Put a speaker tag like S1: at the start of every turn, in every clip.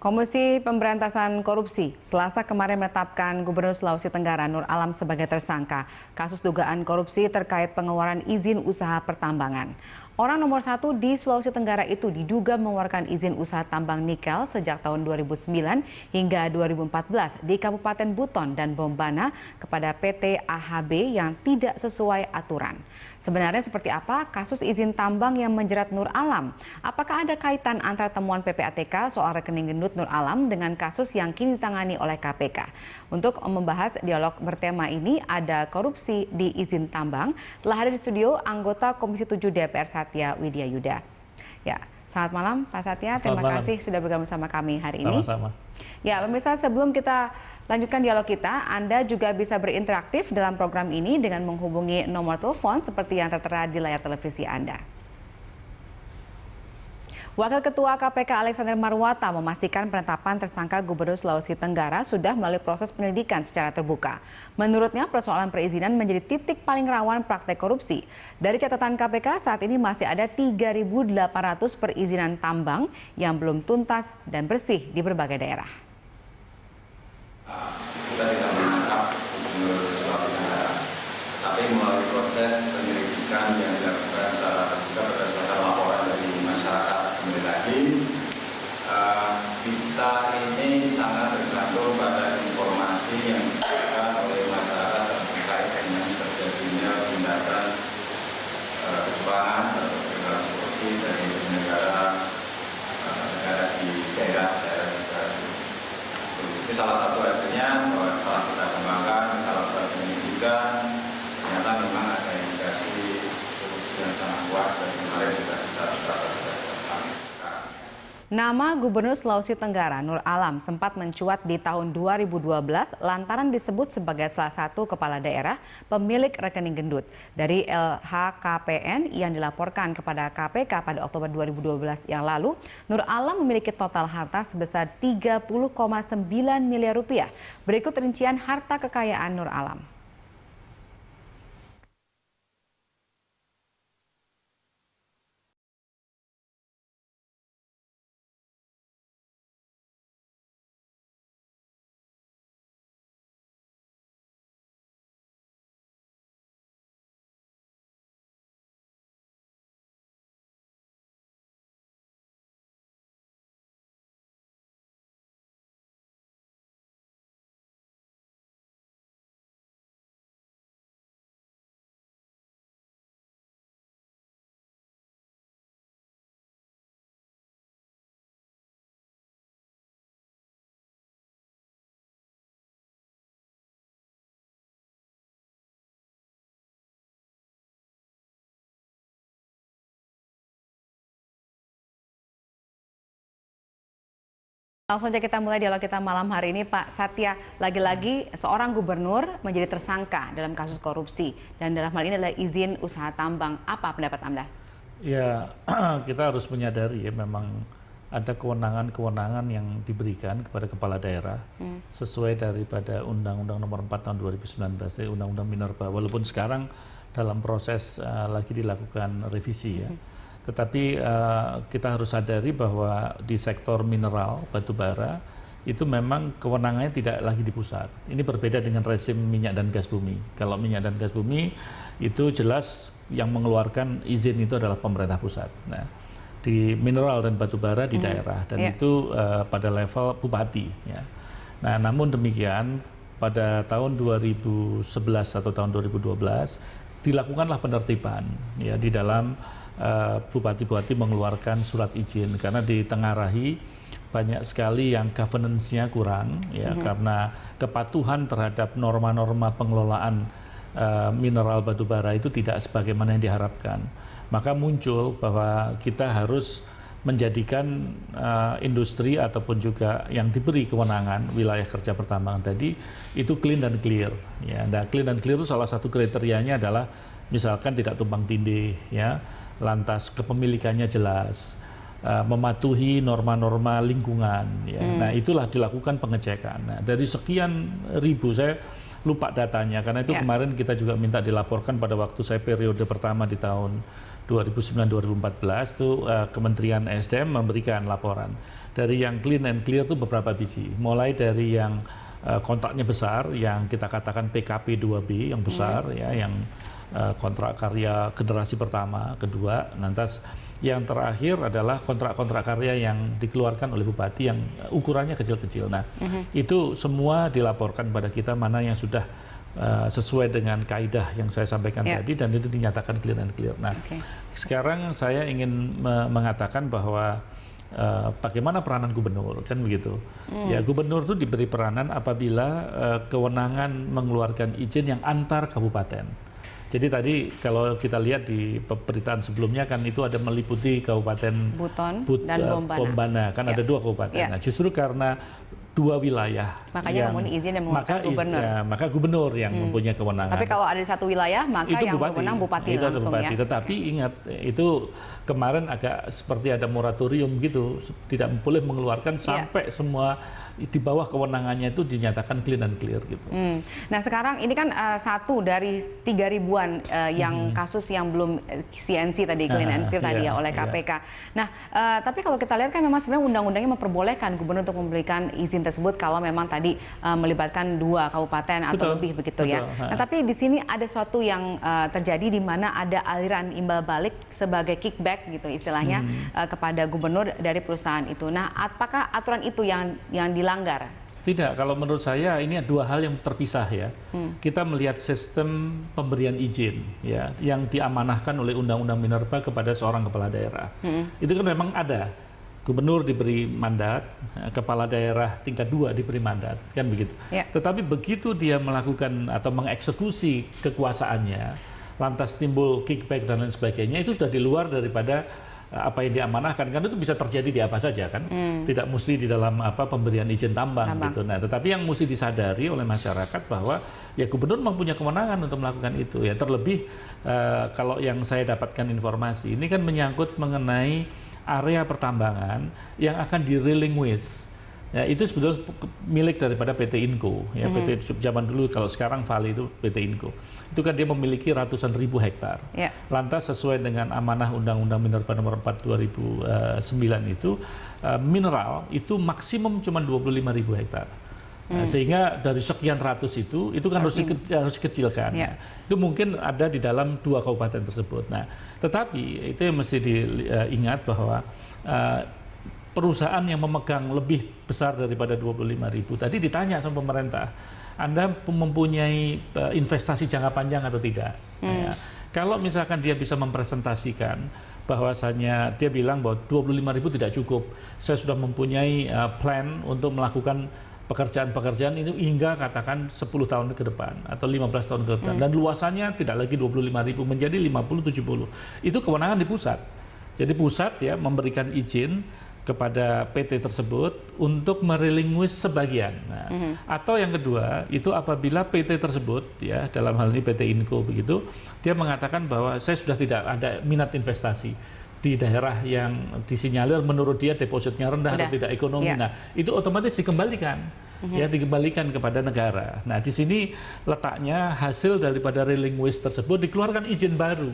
S1: Komisi Pemberantasan Korupsi Selasa kemarin menetapkan Gubernur Sulawesi Tenggara Nur Alam sebagai tersangka kasus dugaan korupsi terkait pengeluaran izin usaha pertambangan. Orang nomor 1 di Sulawesi Tenggara itu diduga mengeluarkan izin usaha tambang nikel sejak tahun 2009 hingga 2014 di Kabupaten Buton dan Bombana kepada PT AHB yang tidak sesuai aturan. Sebenarnya seperti apa kasus izin tambang yang menjerat Nur Alam? Apakah ada kaitan antara temuan PPATK soal rekening gendut Nur Alam dengan kasus yang kini ditangani oleh KPK? Untuk membahas dialog bertema ini ada korupsi di izin tambang. Telah hadir di studio anggota Komisi 7 DPR Satya Widya Yuda. Ya, selamat malam Pak Satya. Terima kasih sudah bergabung sama kami hari ini.
S2: Sama-sama.
S1: Ya, pemirsa, sebelum kita lanjutkan dialog kita, Anda juga bisa berinteraktif dalam program ini dengan menghubungi nomor telepon seperti yang tertera di layar televisi Anda. Wakil Ketua KPK Alexander Marwata memastikan penetapan tersangka Gubernur Sulawesi Tenggara sudah melalui proses penyelidikan secara terbuka. Menurutnya persoalan perizinan menjadi titik paling rawan praktek korupsi. Dari catatan KPK saat ini masih ada 3.800 perizinan tambang yang belum tuntas dan bersih di berbagai daerah.
S3: Kita tidak menangkap Gubernur Sulawesi Tenggara, tapi melalui proses penyelidikan yang dilakukan secara terbuka berdasarkan laporan dari masyarakat. Kembali lagi, kita ini sangat tergantung pada informasi yang diberikan oleh masyarakat terkait dengan terjadinya tindakan kecurangan atau tindakan korupsi dari negara di daerah-daerah. Itu salah satu hasilnya bahwa setelah kita kembangkan, kita lakukan penyelidikan, ternyata memang ada indikasi korupsi yang sangat kuat dan kemarin sudah kita dapat sebagai tersangka.
S1: Nama Gubernur Sulawesi Tenggara Nur Alam sempat mencuat di tahun 2012 lantaran disebut sebagai salah satu kepala daerah pemilik rekening gendut. Dari LHKPN yang dilaporkan kepada KPK pada Oktober 2012 yang lalu, Nur Alam memiliki total harta sebesar 30,9 miliar rupiah. Berikut rincian harta kekayaan Nur Alam. Langsung saja kita mulai dialog kita malam hari ini, Pak Satya. Lagi-lagi seorang gubernur menjadi tersangka dalam kasus korupsi dan dalam hal ini adalah izin usaha tambang. Apa pendapat Anda?
S2: Ya, kita harus menyadari ya memang ada kewenangan-kewenangan yang diberikan kepada kepala daerah sesuai daripada Undang-Undang Nomor 4 Tahun 2019, Undang-Undang Minerba. Walaupun sekarang dalam proses lagi dilakukan revisi ya. Tetapi kita harus sadari bahwa di sektor mineral, batu bara, itu memang kewenangannya tidak lagi di pusat. Ini berbeda dengan rezim minyak dan gas bumi. Kalau minyak dan gas bumi, itu jelas yang mengeluarkan izin itu adalah pemerintah pusat. Nah, di mineral dan batu bara di daerah, dan itu pada level bupati. Ya. Nah, namun demikian, pada tahun 2011 atau tahun 2012, dilakukanlah penertiban ya, di dalam bupati-bupati mengeluarkan surat izin karena ditengarai banyak sekali yang governance-nya kurang ya, karena kepatuhan terhadap norma-norma pengelolaan mineral batu bara itu tidak sebagaimana yang diharapkan. Maka muncul bahwa kita harus menjadikan industri ataupun juga yang diberi kewenangan wilayah kerja pertambangan tadi itu clean dan clear ya. Nah, clean dan clear itu salah satu kriterianya adalah misalkan tidak tumpang tindih ya, lantas kepemilikannya jelas, mematuhi norma-norma lingkungan. Ya. Nah, itulah dilakukan pengecekan. Nah, dari sekian ribu, saya lupa datanya, karena itu kemarin kita juga minta dilaporkan pada waktu saya periode pertama di tahun 2009-2014 itu Kementerian SDM memberikan laporan. Dari yang clean and clear itu beberapa biji, mulai dari yang kontraknya besar, yang kita katakan PKP 2B yang besar, ya, yang kontrak karya generasi pertama, kedua, lantas yang terakhir adalah kontrak-kontrak karya yang dikeluarkan oleh bupati yang ukurannya kecil-kecil. Nah, itu semua dilaporkan pada kita mana yang sudah sesuai dengan kaidah yang saya sampaikan tadi, dan itu dinyatakan clear and clear. Nah, sekarang saya ingin mengatakan bahwa bagaimana peranan gubernur, kan begitu. Ya, gubernur itu diberi peranan apabila kewenangan mengeluarkan izin yang antar kabupaten. Jadi tadi kalau kita lihat di pemberitaan sebelumnya kan itu ada meliputi Kabupaten
S1: Buton dan
S2: Bombana, kan ada 2 kabupaten. Nah, justru karena 2 wilayah,
S1: makanya kemudian izin yang mengeluarkan gubernur.
S2: Maka gubernur yang mempunyai kewenangan.
S1: Tapi kalau ada di 1 wilayah, maka
S2: itu
S1: yang
S2: bupati,
S1: berwenang bupati
S2: itu
S1: langsung
S2: bupati.
S1: ya.
S2: Tetapi ingat, itu kemarin agak seperti ada moratorium gitu, tidak boleh mengeluarkan sampai semua di bawah kewenangannya itu dinyatakan clean and clear gitu.
S1: Nah, sekarang ini kan 1 dari 3.000-an yang kasus yang belum CNC tadi, clean and clear tadi ya oleh KPK. Nah, tapi kalau kita lihat kan memang sebenarnya undang-undangnya memperbolehkan gubernur untuk memberikan izin tersebut kalau memang tadi melibatkan 2 kabupaten atau lebih begitu ya. Nah, tapi di sini ada suatu yang terjadi di mana ada aliran imbal balik sebagai kickback gitu istilahnya kepada gubernur dari perusahaan itu. Nah, apakah aturan itu yang dilanggar?
S2: Tidak, kalau menurut saya ini 2 hal yang terpisah ya. Kita melihat sistem pemberian izin ya yang diamanahkan oleh Undang-Undang Minerba kepada seorang kepala daerah. Itu kan memang ada. Gubernur diberi mandat, kepala daerah tingkat 2 diberi mandat, kan begitu. Tetapi begitu dia melakukan atau mengeksekusi kekuasaannya, lantas timbul kickback dan lain sebagainya, itu sudah di luar daripada apa yang diamanahkan, kan itu bisa terjadi di apa saja kan, tidak mesti di dalam pemberian izin tambang. Gitu. Nah, tetapi yang mesti disadari oleh masyarakat bahwa ya gubernur mempunyai kewenangan untuk melakukan itu ya, terlebih kalau yang saya dapatkan informasi ini kan menyangkut mengenai area pertambangan yang akan di-relinquish. Ya, itu sebetulnya milik daripada PT Inco. Ya, PT zaman dulu, kalau sekarang Vale itu PT Inco. Itu kan dia memiliki ratusan ribu hektar. Lantas sesuai dengan amanah Undang-Undang Minerba Nomor 4 2009 itu, mineral itu maksimum cuma 25.000 hektar. Nah, sehingga dari sekian ratus itu kan harus dikecilkan. Nah, itu mungkin ada di dalam 2 kabupaten tersebut. Nah, tetapi itu yang mesti diingat bahwa perusahaan yang memegang lebih besar daripada 25.000 tadi ditanya sama pemerintah, Anda mempunyai investasi jangka panjang atau tidak? Ya. Kalau misalkan dia bisa mempresentasikan bahwasannya dia bilang bahwa 25.000 tidak cukup, saya sudah mempunyai plan untuk melakukan pekerjaan-pekerjaan ini hingga katakan 10 tahun ke depan atau 15 tahun ke depan, dan luasannya tidak lagi 25.000 menjadi 50-70. Itu kewenangan di pusat. Jadi pusat ya memberikan izin kepada PT tersebut untuk merelinquish sebagian. Nah, atau yang kedua itu apabila PT tersebut ya, dalam hal ini PT Inco begitu, dia mengatakan bahwa saya sudah tidak ada minat investasi di daerah yang disinyalir menurut dia depositnya rendah atau tidak ekonomi. Nah, itu otomatis dikembalikan. Ya, dikembalikan kepada negara. Nah, di sini letaknya hasil daripada relinquish tersebut dikeluarkan izin baru.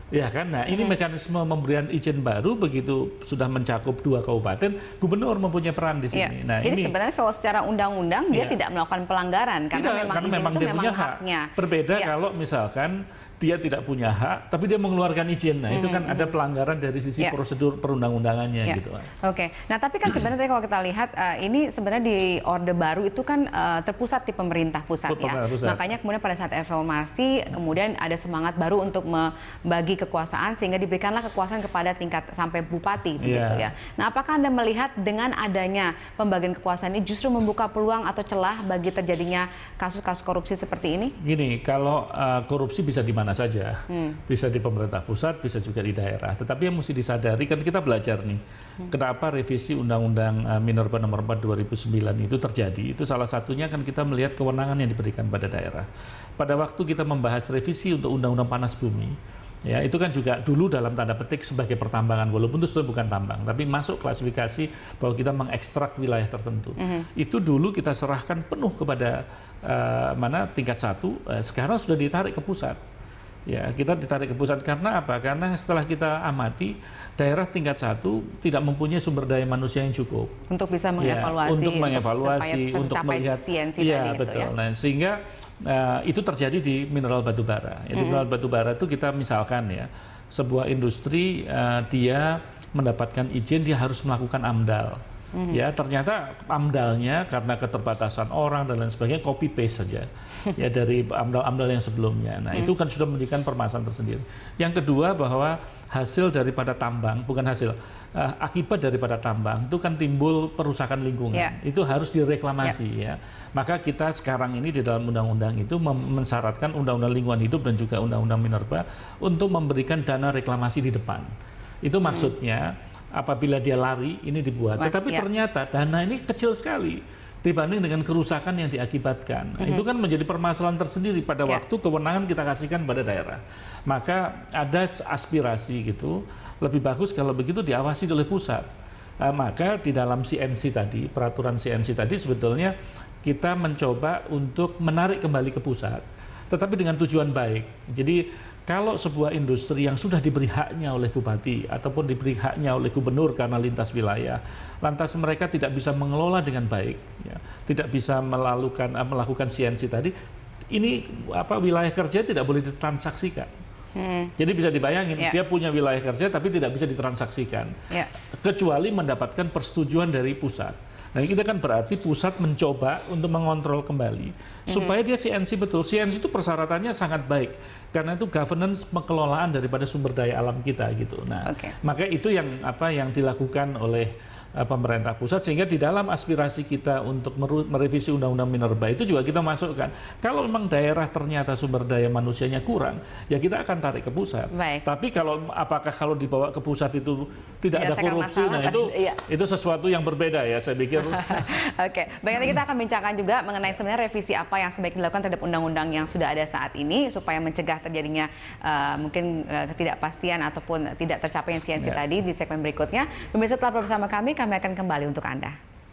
S2: Ya kan, nah ini mekanisme pemberian izin baru begitu sudah mencakup 2 kabupaten, gubernur mempunyai peran di sini. Nah,
S1: jadi sebenarnya kalau secara undang-undang dia tidak melakukan pelanggaran karena memang izin itu memang haknya.
S2: Berbeda kalau misalkan dia tidak punya hak, tapi dia mengeluarkan izin. Nah, itu kan ada pelanggaran dari sisi prosedur perundang-undangannya gitu.
S1: Oke. Nah, tapi kan sebenarnya kalau kita lihat ini sebenarnya di Orde Baru itu kan terpusat di pemerintah pusat ya. Makanya kemudian pada saat reformasi kemudian ada semangat baru untuk membagi kekuasaan sehingga diberikanlah kekuasaan kepada tingkat sampai bupati begitu ya. Nah, apakah Anda melihat dengan adanya pembagian kekuasaan ini justru membuka peluang atau celah bagi terjadinya kasus-kasus korupsi seperti ini?
S2: Gini, kalau korupsi bisa di mana saja, bisa di pemerintah pusat, bisa juga di daerah. Tetapi yang mesti disadari kan kita belajar nih, kenapa revisi Undang-Undang Minerba Nomor 4 2009 itu terjadi. Itu salah satunya kan kita melihat kewenangan yang diberikan pada daerah. Pada waktu kita membahas revisi untuk Undang-Undang Panas Bumi, Ya, itu kan juga dulu dalam tanda petik sebagai pertambangan, walaupun itu sebenarnya bukan tambang, tapi masuk klasifikasi bahwa kita mengekstrak wilayah tertentu. Itu dulu kita serahkan penuh kepada tingkat 1, sekarang sudah ditarik ke pusat. Ya, kita ditarik ke pusat karena apa? Karena setelah kita amati, daerah tingkat 1 tidak mempunyai sumber daya manusia yang cukup
S1: untuk bisa mengevaluasi,
S2: untuk melihat,
S1: CNC
S2: ya,
S1: tadi
S2: betul.
S1: Itu, ya.
S2: Nah, sehingga itu terjadi di mineral batubara. Di mineral batubara itu kita misalkan ya, sebuah industri dia mendapatkan izin, dia harus melakukan AMDAL. Ya, ternyata AMDALnya karena keterbatasan orang dan lain sebagainya copy paste saja ya dari AMDAL yang sebelumnya. Nah, itu kan sudah menjadikan permasalahan tersendiri. Yang kedua, bahwa hasil daripada tambang, bukan hasil, akibat daripada tambang itu kan timbul perusakan lingkungan. Itu harus direklamasi ya. Maka kita sekarang ini di dalam undang-undang itu mensyaratkan undang-undang lingkungan hidup dan juga undang-undang minerba untuk memberikan dana reklamasi di depan. Itu maksudnya apabila dia lari ini dibuat, tetapi ternyata dana ini kecil sekali dibanding dengan kerusakan yang diakibatkan. Nah, itu kan menjadi permasalahan tersendiri pada waktu kewenangan kita kasihkan pada daerah. Maka ada aspirasi gitu, lebih bagus kalau begitu diawasi oleh pusat. Maka di dalam CNC tadi, peraturan CNC tadi sebetulnya kita mencoba untuk menarik kembali ke pusat, tetapi dengan tujuan baik. Jadi kalau sebuah industri yang sudah diberi haknya oleh bupati ataupun diberi haknya oleh gubernur karena lintas wilayah, lantas mereka tidak bisa mengelola dengan baik, ya, tidak bisa melakukan CNC tadi, ini wilayah kerja tidak boleh ditransaksikan. Jadi bisa dibayangin, dia punya wilayah kerja tapi tidak bisa ditransaksikan, kecuali mendapatkan persetujuan dari pusat. Nah, kita kan berarti pusat mencoba untuk mengontrol kembali supaya dia CNC betul. CNC itu persyaratannya sangat baik karena itu governance pengelolaan daripada sumber daya alam kita gitu. Nah, maka itu yang dilakukan oleh pemerintah pusat, sehingga di dalam aspirasi kita untuk merevisi undang-undang minerba itu juga kita masukkan kalau memang daerah ternyata sumber daya manusianya kurang, ya kita akan tarik ke pusat. Tapi apakah kalau dibawa ke pusat itu tidak ada korupsi, nah itu sesuatu yang berbeda ya, saya pikir.
S1: Baik, nanti kita akan bincangkan juga mengenai sebenarnya revisi apa yang sebaiknya dilakukan terhadap undang-undang yang sudah ada saat ini supaya mencegah terjadinya mungkin ketidakpastian ataupun tidak tercapainya CNC tadi di segmen berikutnya. Pemirsa, tetap bersama kami akan kembali untuk Anda.